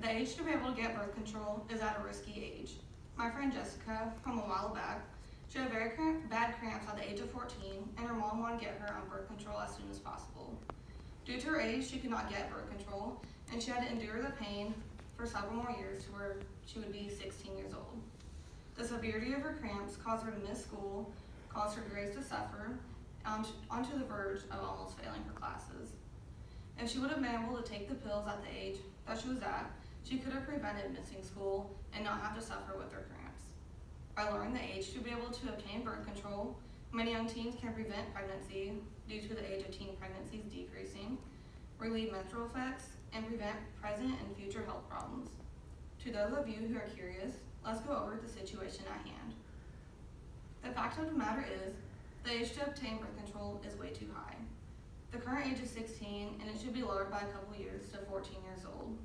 The age to be able to get birth control is at a risky age. My friend Jessica, from a while back, she had very bad cramps at the age of 14, and her mom wanted to get her on birth control as soon as possible. Due to her age, she could not get birth control, and she had to endure the pain for several more years to where she would be 16 years old. The severity of her cramps caused her to miss school, caused her grades to suffer, onto the verge of almost failing her classes. If she would have been able to take the pills at the age that she was at, she could have prevented missing school and not have to suffer with her cramps. By lowering the age to be able to obtain birth control, many young teens can prevent pregnancy due to the age of teen pregnancies decreasing, relieve menstrual effects, and prevent present and future health problems. To those of you who are curious, let's go over the situation at hand. The fact of the matter is, the age to obtain birth control is way too high. The current age is 16, and it should be lowered by a couple years to 14 years old.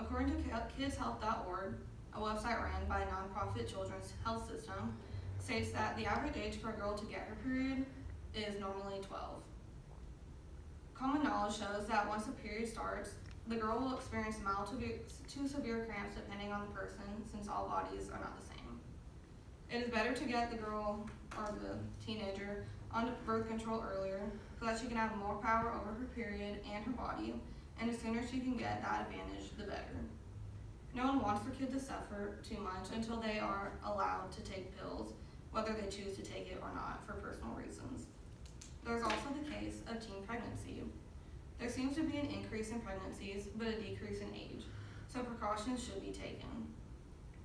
According to kidshealth.org, a website ran by a nonprofit children's health system, states that the average age for a girl to get her period is normally 12. Common knowledge shows that once the period starts, the girl will experience mild to severe cramps depending on the person, since all bodies are not the same. It is better to get the girl or the teenager onto birth control earlier so that she can have more power over her period and her body, and the sooner she can get that advantage, the better. No one wants their kid to suffer too much until they are allowed to take pills, whether they choose to take it or not for personal reasons. There is also the case of teen pregnancy. There seems to be an increase in pregnancies, but a decrease in age, so precautions should be taken.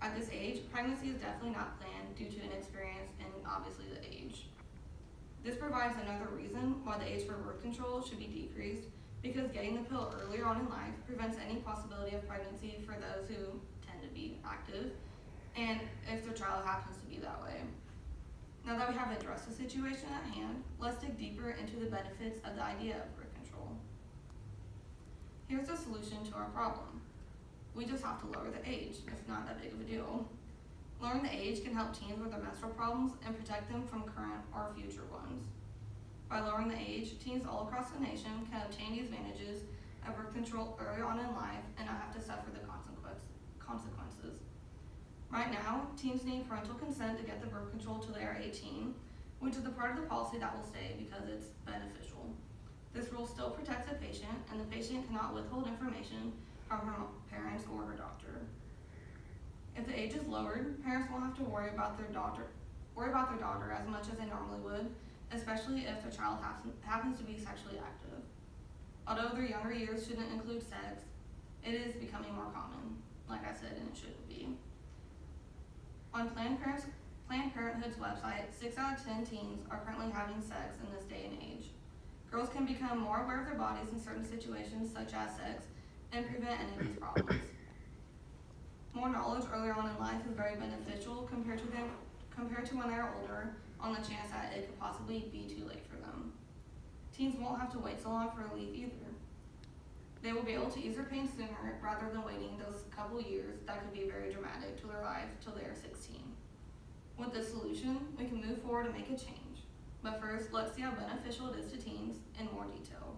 At this age, pregnancy is definitely not planned due to inexperience and obviously the age. This provides another reason why the age for birth control should be decreased, because getting the pill earlier on in life prevents any possibility of pregnancy for those who tend to be active, and if their child happens to be that way. Now that we have addressed the situation at hand, let's dig deeper into the benefits of the idea of birth control. Here's the solution to our problem. We just have to lower the age. It's not that big of a deal. Lowering the age can help teens with their menstrual problems and protect them from current or future ones. By lowering the age, teens all across the nation can obtain the advantages of birth control early on in life and not have to suffer the consequences. Right now, teens need parental consent to get the birth control till they are 18, which is the part of the policy that will stay because it's beneficial. This rule still protects the patient, and the patient cannot withhold information from her parents or her doctor. If the age is lowered, parents won't have to worry about their daughter as much as they normally would, especially if the child happens to be sexually active. Although their younger years shouldn't include sex, it is becoming more common, like I said, and it shouldn't be. On Planned Parenthood's website, 6 out of 10 teens are currently having sex in this day and age. Girls can become more aware of their bodies in certain situations, such as sex, and prevent any of these problems. More knowledge earlier on in life is very beneficial compared to when they are older, on the chance that it could possibly be too late for them. Teens won't have to wait so long for relief either. They will be able to ease their pain sooner rather than waiting those couple years that could be very dramatic to their life till they are 16. With this solution, we can move forward and make a change. But first, let's see how beneficial it is to teens in more detail.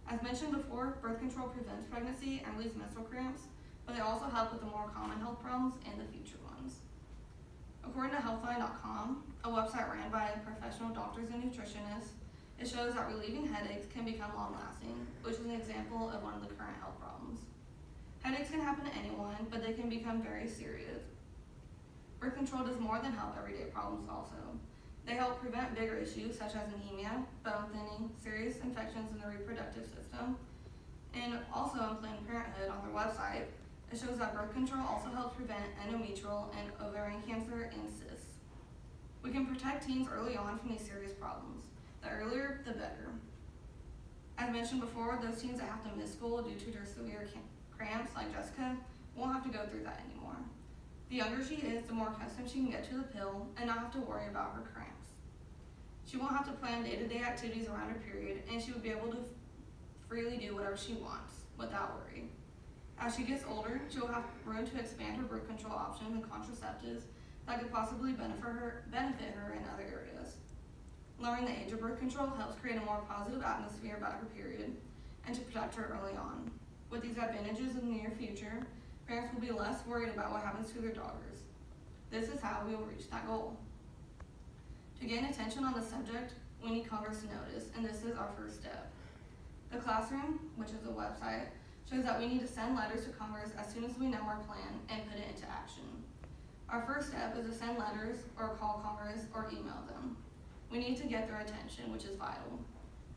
As mentioned before, birth control prevents pregnancy and relieves menstrual cramps, but they also help with the more common health problems and the future ones. According to Healthline.com, a website ran by professional doctors and nutritionists, it shows that relieving headaches can become long-lasting, which is an example of one of the current health problems. Headaches can happen to anyone, but they can become very serious. Birth control does more than help everyday problems also. They help prevent bigger issues such as anemia, bone thinning, serious infections in the reproductive system, and also on Planned Parenthood on their website, it shows that birth control also helps prevent endometrial and ovarian cancer and cysts. We can protect teens early on from these serious problems. The earlier, the better. As mentioned before, those teens that have to miss school due to their severe cramps, like Jessica, won't have to go through that anymore. The younger she is, the more accustomed she can get to the pill and not have to worry about her cramps. She won't have to plan day-to-day activities around her period, and she will be able to freely do whatever she wants without worry. As she gets older, she will have room to expand her birth control options and contraceptives that could possibly benefit her in other areas. Lowering the age of birth control helps create a more positive atmosphere about her period and to protect her early on. With these advantages in the near future, parents will be less worried about what happens to their daughters. This is how we will reach that goal. To gain attention on the subject, we need Congress to notice, and this is our first step. The Classroom, which is a website, shows that we need to send letters to Congress as soon as we know our plan and put it into action. Our first step is to send letters or call Congress or email them. We need to get their attention, which is vital.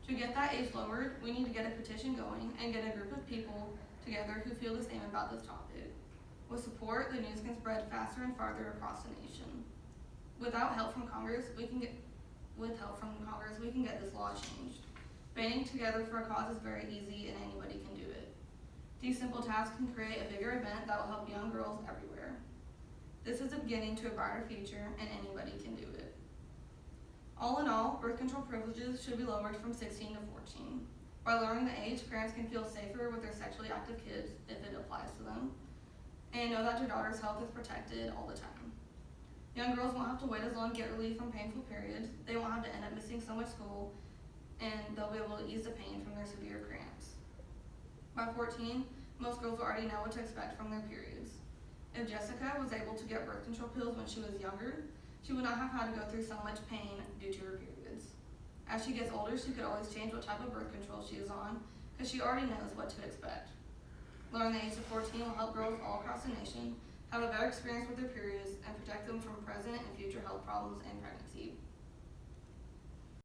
To get that age lowered, we need to get a petition going and get a group of people together who feel the same about this topic. With support, the news can spread faster and farther across the nation. Without help from Congress, we can get this law changed. Banding together for a cause is very easy and anybody can do it. These simple tasks can create a bigger event that will help young girls everywhere. This is a beginning to a brighter future and anybody can do it. All in all, birth control privileges should be lowered from 16 to 14. By lowering the age, parents can feel safer with their sexually active kids if it applies to them, and know that your daughter's health is protected all the time. Young girls won't have to wait as long to get relief from painful periods. They won't have to end up missing so much school, and they'll be able to ease the pain from their severe cramps. By 14, most girls will already know what to expect from their periods. If Jessica was able to get birth control pills when she was younger, she would not have had to go through so much pain due to her periods. As she gets older, she could always change what type of birth control she is on, because she already knows what to expect. Lowering the age to 14 will help girls all across the nation have a better experience with their periods and protect them from present and future health problems in pregnancy.